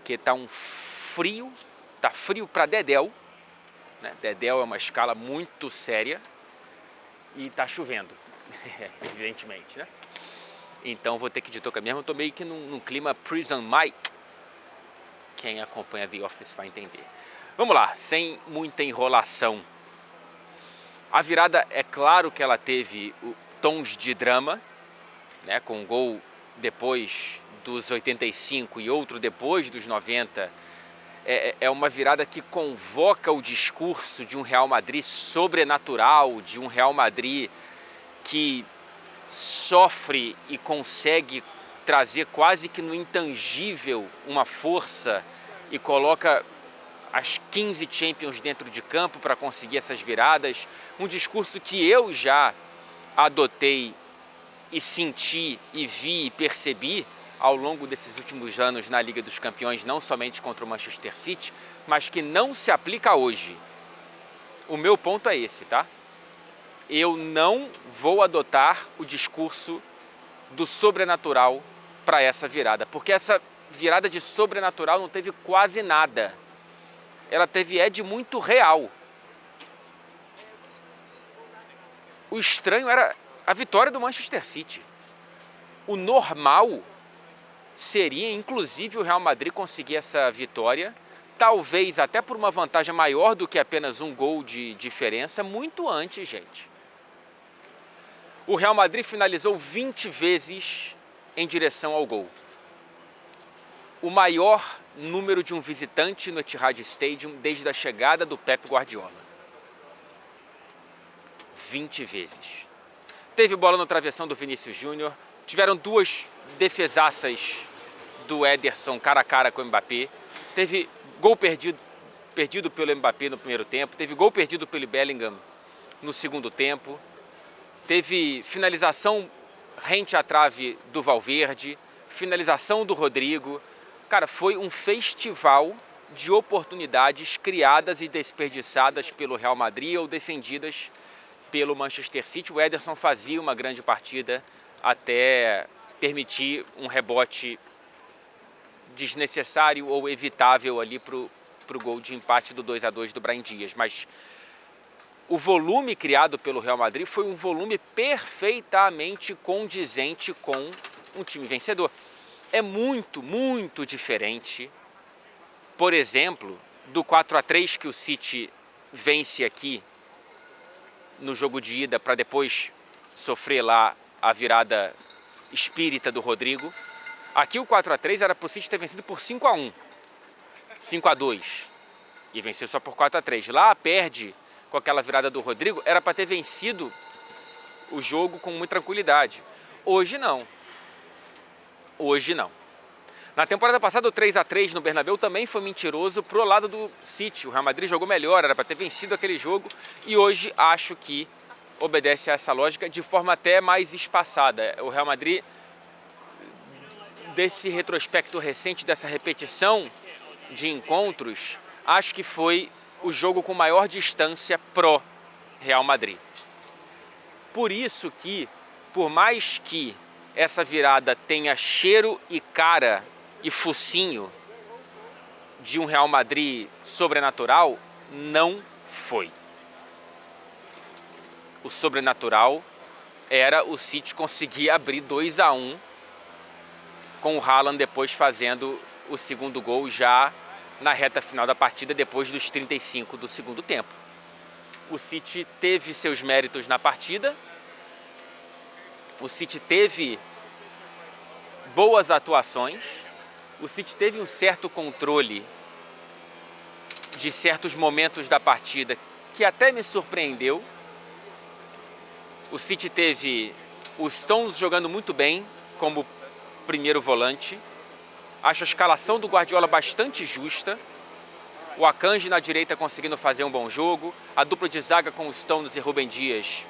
porque tá um frio, tá frio para dedéu, né? Dedéu é uma escala muito séria e tá chovendo, evidentemente, né? Então vou ter que ir de touca mesmo. Eu tô meio que num clima Prison Mike. Quem acompanha The Office vai entender. Vamos lá, sem muita enrolação. A virada, é claro que ela teve tons de drama, né? Com um gol depois dos 85 e outro depois dos 90. É uma virada que convoca o discurso de um Real Madrid sobrenatural, de um Real Madrid que sofre e consegue trazer quase que no intangível uma força e coloca as 15 Champions dentro de campo para conseguir essas viradas. Um discurso que eu já adotei e senti e vi e percebi ao longo desses últimos anos na Liga dos Campeões, não somente contra o Manchester City, mas que não se aplica hoje. O meu ponto é esse, tá? Eu não vou adotar o discurso do sobrenatural para essa virada, porque essa virada de sobrenatural não teve quase nada. Ela teve de muito real. O estranho era a vitória do Manchester City. O normal seria, inclusive, o Real Madrid conseguir essa vitória, talvez até por uma vantagem maior do que apenas um gol de diferença, muito antes, gente. O Real Madrid finalizou 20 vezes em direção ao gol. O maior número de um visitante no Etihad Stadium desde a chegada do Pep Guardiola. 20 vezes. Teve bola no travessão do Vinícius Júnior, tiveram duas defesaças do Ederson cara a cara com o Mbappé, teve gol perdido pelo Mbappé no primeiro tempo, teve gol perdido pelo Bellingham no segundo tempo, teve finalização rente à trave do Valverde, finalização do Rodrigo. Cara, foi um festival de oportunidades criadas e desperdiçadas pelo Real Madrid ou defendidas pelo Manchester City. O Ederson fazia uma grande partida até permitir um rebote desnecessário ou evitável ali pro gol de empate do 2-2 do Brahim Dias. Mas o volume criado pelo Real Madrid foi um volume perfeitamente condizente com um time vencedor. É muito, muito diferente, por exemplo, do 4-3 que o City vence aqui no jogo de ida para depois sofrer lá a virada espírita do Rodrigo. Aqui o 4-3 era para o City ter vencido por 5-1, 5-2 e venceu só por 4-3. Lá perde com aquela virada do Rodrigo, era para ter vencido o jogo com muita tranquilidade. Hoje não. Hoje não. Na temporada passada o 3-3 no Bernabéu também foi mentiroso pro lado do City. O Real Madrid jogou melhor, era para ter vencido aquele jogo e hoje acho que obedece a essa lógica de forma até mais espaçada. O Real Madrid, desse retrospecto recente, dessa repetição de encontros, acho que foi o jogo com maior distância pro Real Madrid. Por isso que, por mais que essa virada tenha cheiro e cara e focinho de um Real Madrid sobrenatural, não foi. O sobrenatural era o City conseguir abrir 2-1 com o Haaland depois fazendo o segundo gol já na reta final da partida, depois dos 35 do segundo tempo. O City teve seus méritos na partida, o City teve boas atuações, o City teve um certo controle de certos momentos da partida que até me surpreendeu. O City teve o Stones jogando muito bem como primeiro volante. Acho a escalação do Guardiola bastante justa. O Akanji na direita conseguindo fazer um bom jogo. A dupla de zaga com o Stones e Rúben Dias.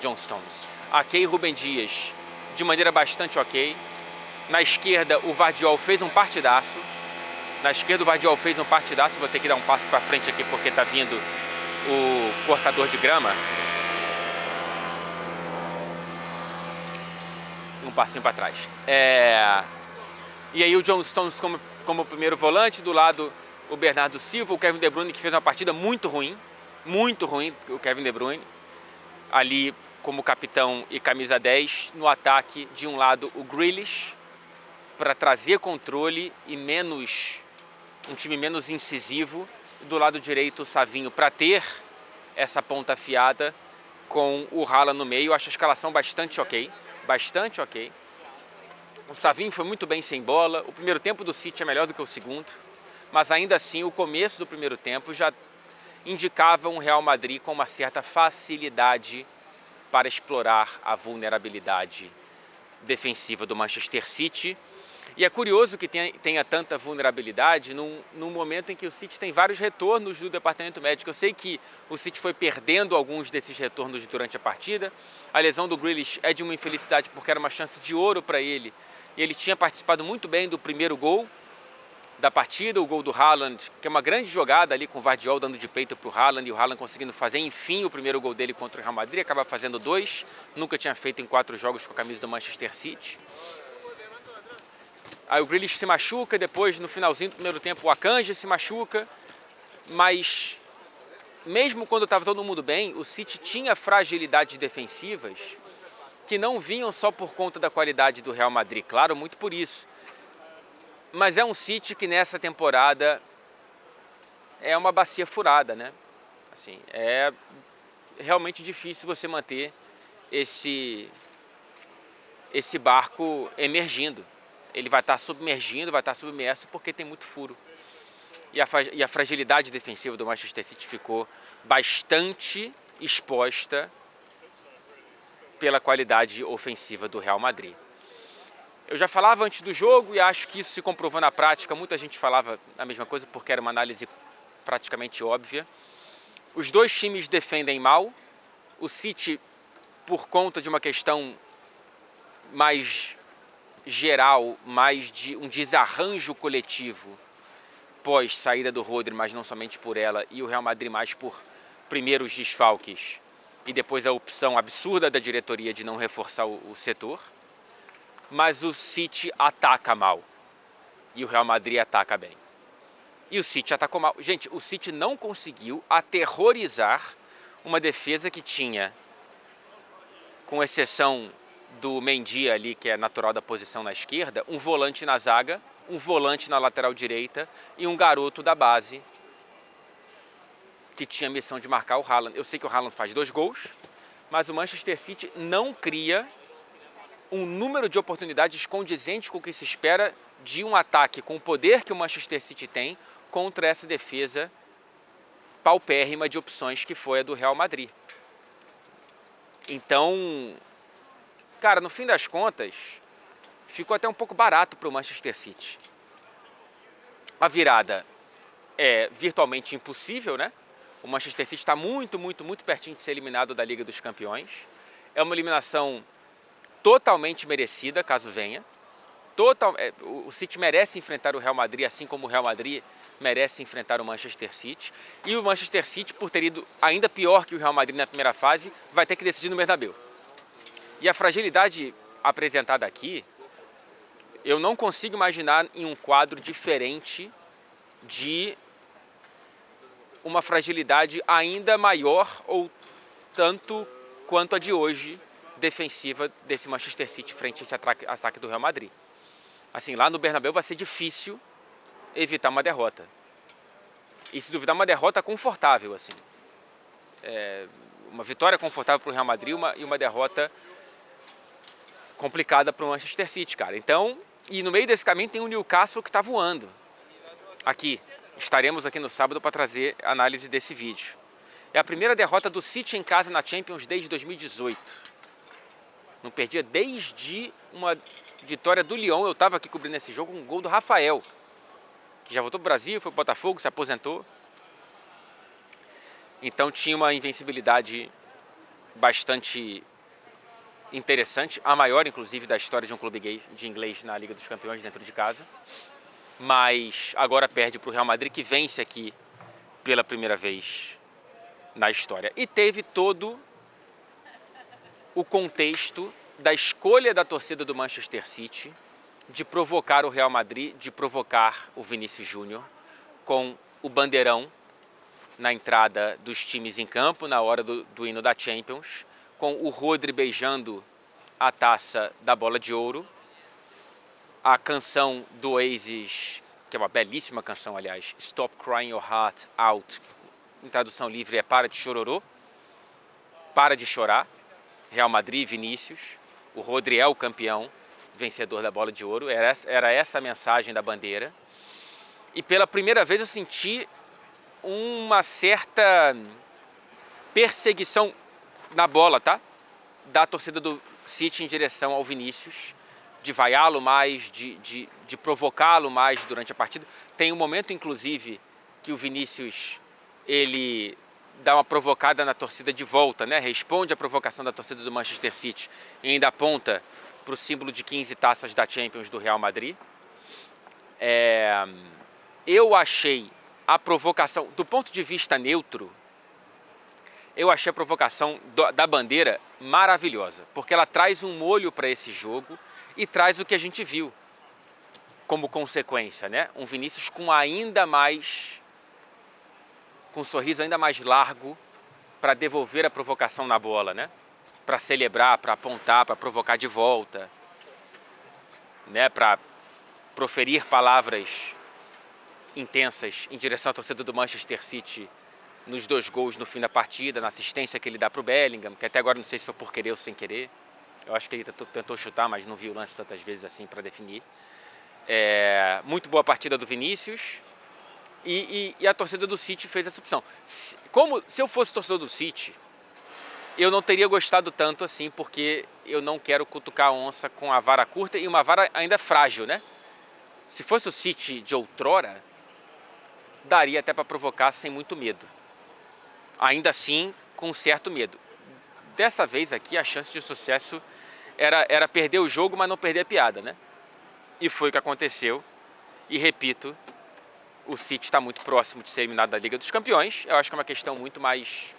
John Stones. Ake e Rúben Dias de maneira bastante ok. Na esquerda o Vardiol fez um partidaço. Vou ter que dar um passo para frente aqui porque está vindo o cortador de grama. Um passinho para trás. E aí o John Stones como primeiro volante, do lado o Bernardo Silva, o Kevin De Bruyne, que fez uma partida muito ruim, o Kevin De Bruyne, ali como capitão e camisa 10, no ataque de um lado o Grealish, para trazer controle e um time menos incisivo, do lado direito o Savinho, para ter essa ponta afiada com o Haaland no meio. Eu acho a escalação bastante ok. O Savinho foi muito bem sem bola. O primeiro tempo do City é melhor do que o segundo, mas ainda assim o começo do primeiro tempo já indicava um Real Madrid com uma certa facilidade para explorar a vulnerabilidade defensiva do Manchester City. E é curioso que tenha tanta vulnerabilidade num momento em que o City tem vários retornos do departamento médico. Eu sei que o City foi perdendo alguns desses retornos durante a partida. A lesão do Grealish é de uma infelicidade porque era uma chance de ouro para ele. E ele tinha participado muito bem do primeiro gol da partida, o gol do Haaland, que é uma grande jogada ali com o Vardiol dando de peito para o Haaland e o Haaland conseguindo fazer, enfim, o primeiro gol dele contra o Real Madrid, acaba fazendo 2, nunca tinha feito em 4 jogos com a camisa do Manchester City. Aí o Grealish se machuca, depois no finalzinho do primeiro tempo o Akanji se machuca, mas mesmo quando estava todo mundo bem, o City tinha fragilidades defensivas que não vinham só por conta da qualidade do Real Madrid, claro, muito por isso. Mas é um City que nessa temporada é uma bacia furada, né? Assim, é realmente difícil você manter esse barco emergindo. Ele vai estar submergindo, vai estar submerso porque tem muito furo. E a fragilidade defensiva do Manchester City ficou bastante exposta pela qualidade ofensiva do Real Madrid. Eu já falava antes do jogo e acho que isso se comprovou na prática. Muita gente falava a mesma coisa porque era uma análise praticamente óbvia. Os dois times defendem mal. O City, por conta de uma questão mais geral, mais de um desarranjo coletivo pós saída do Rodri, mas não somente por ela, e o Real Madrid mais por primeiros desfalques e depois a opção absurda da diretoria de não reforçar o setor. Mas o City ataca mal e o Real Madrid ataca bem. E o City atacou mal. Gente, o City não conseguiu aterrorizar uma defesa que tinha, com exceção do Mendy ali, que é natural da posição na esquerda, um volante na zaga, um volante na lateral direita e um garoto da base que tinha a missão de marcar o Haaland. Eu sei que o Haaland faz 2 gols, mas o Manchester City não cria um número de oportunidades condizentes com o que se espera de um ataque com o poder que o Manchester City tem contra essa defesa paupérrima de opções que foi a do Real Madrid. Então, cara, no fim das contas, ficou até um pouco barato para o Manchester City. A virada é virtualmente impossível, né? O Manchester City está muito pertinho de ser eliminado da Liga dos Campeões. É uma eliminação totalmente merecida, caso venha. O City merece enfrentar o Real Madrid, assim como o Real Madrid merece enfrentar o Manchester City. E o Manchester City, por ter ido ainda pior que o Real Madrid na primeira fase, vai ter que decidir no Bernabéu. E a fragilidade apresentada aqui, eu não consigo imaginar em um quadro diferente de uma fragilidade ainda maior ou tanto quanto a de hoje, defensiva desse Manchester City frente a esse ataque do Real Madrid. Assim, lá no Bernabéu vai ser difícil evitar uma derrota. E se duvidar, uma derrota confortável, assim. Uma vitória confortável para o Real Madrid e uma derrota complicada para o Manchester City, cara. Então, e no meio desse caminho tem o Newcastle que está voando. Aqui, estaremos aqui no sábado para trazer a análise desse vídeo. É a primeira derrota do City em casa na Champions desde 2018. Não perdia desde uma vitória do Lyon. Eu estava aqui cobrindo esse jogo, um gol do Rafael, que já voltou para o Brasil, foi para o Botafogo, se aposentou. Então tinha uma invencibilidade bastante interessante, a maior inclusive da história de um clube de inglês na Liga dos Campeões dentro de casa. Mas agora perde para o Real Madrid, que vence aqui pela primeira vez na história. E teve todo o contexto da escolha da torcida do Manchester City de provocar o Real Madrid, de provocar o Vinícius Júnior com o bandeirão na entrada dos times em campo, na hora do hino da Champions, com o Rodri beijando a taça da Bola de Ouro, a canção do Oasis, que é uma belíssima canção, aliás, Stop Crying Your Heart Out, em tradução livre é Para de Chororô, para de chorar, Real Madrid, Vinícius, o Rodri é o campeão, vencedor da Bola de Ouro, era essa a mensagem da bandeira. E pela primeira vez eu senti uma certa perseguição na bola, tá? Da torcida do City em direção ao Vinícius, de vaiá-lo mais, de provocá-lo mais durante a partida. Tem um momento, inclusive, que o Vinícius, ele dá uma provocada na torcida de volta, né? Responde à provocação da torcida do Manchester City e ainda aponta para o símbolo de 15 taças da Champions do Real Madrid. Eu achei a provocação, do ponto de vista neutro, eu achei a provocação da bandeira maravilhosa, porque ela traz um molho para esse jogo e traz o que a gente viu como consequência, né? Um Vinícius com um sorriso ainda mais largo para devolver a provocação na bola, né? Para celebrar, para apontar, para provocar de volta, né? Para proferir palavras intensas em direção à torcida do Manchester City nos 2 gols no fim da partida, na assistência que ele dá para o Bellingham, que até agora não sei se foi por querer ou sem querer. Eu acho que ele tentou chutar, mas não vi o lance tantas vezes assim para definir. Muito boa partida do Vinícius e a torcida do City fez essa opção. Se eu fosse torcedor do City, eu não teria gostado tanto assim, porque eu não quero cutucar a onça com a vara curta e uma vara ainda frágil, né? Se fosse o City de outrora, daria até para provocar sem muito medo. Ainda assim, com um certo medo. Dessa vez aqui, a chance de sucesso era perder o jogo, mas não perder a piada, né? E foi o que aconteceu. E repito, o City está muito próximo de ser eliminado da Liga dos Campeões. Eu acho que é uma questão muito mais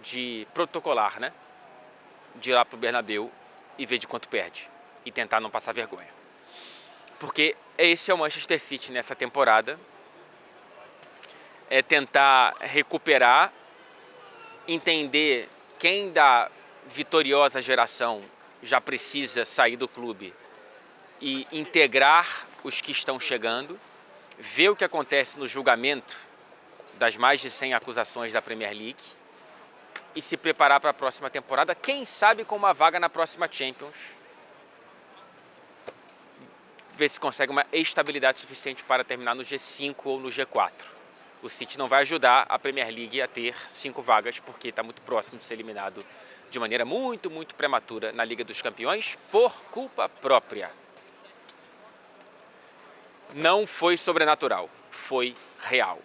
de protocolar, né? De ir lá pro Bernabéu e ver de quanto perde. E tentar não passar vergonha. Porque esse é o Manchester City nessa temporada. É tentar recuperar, entender quem da vitoriosa geração já precisa sair do clube e integrar os que estão chegando, ver o que acontece no julgamento das mais de 100 acusações da Premier League e se preparar para a próxima temporada, quem sabe com uma vaga na próxima Champions, ver se consegue uma estabilidade suficiente para terminar no G5 ou no G4. O City não vai ajudar a Premier League a ter 5 vagas, porque está muito próximo de ser eliminado de maneira muito, muito prematura na Liga dos Campeões, por culpa própria. Não foi sobrenatural, foi real.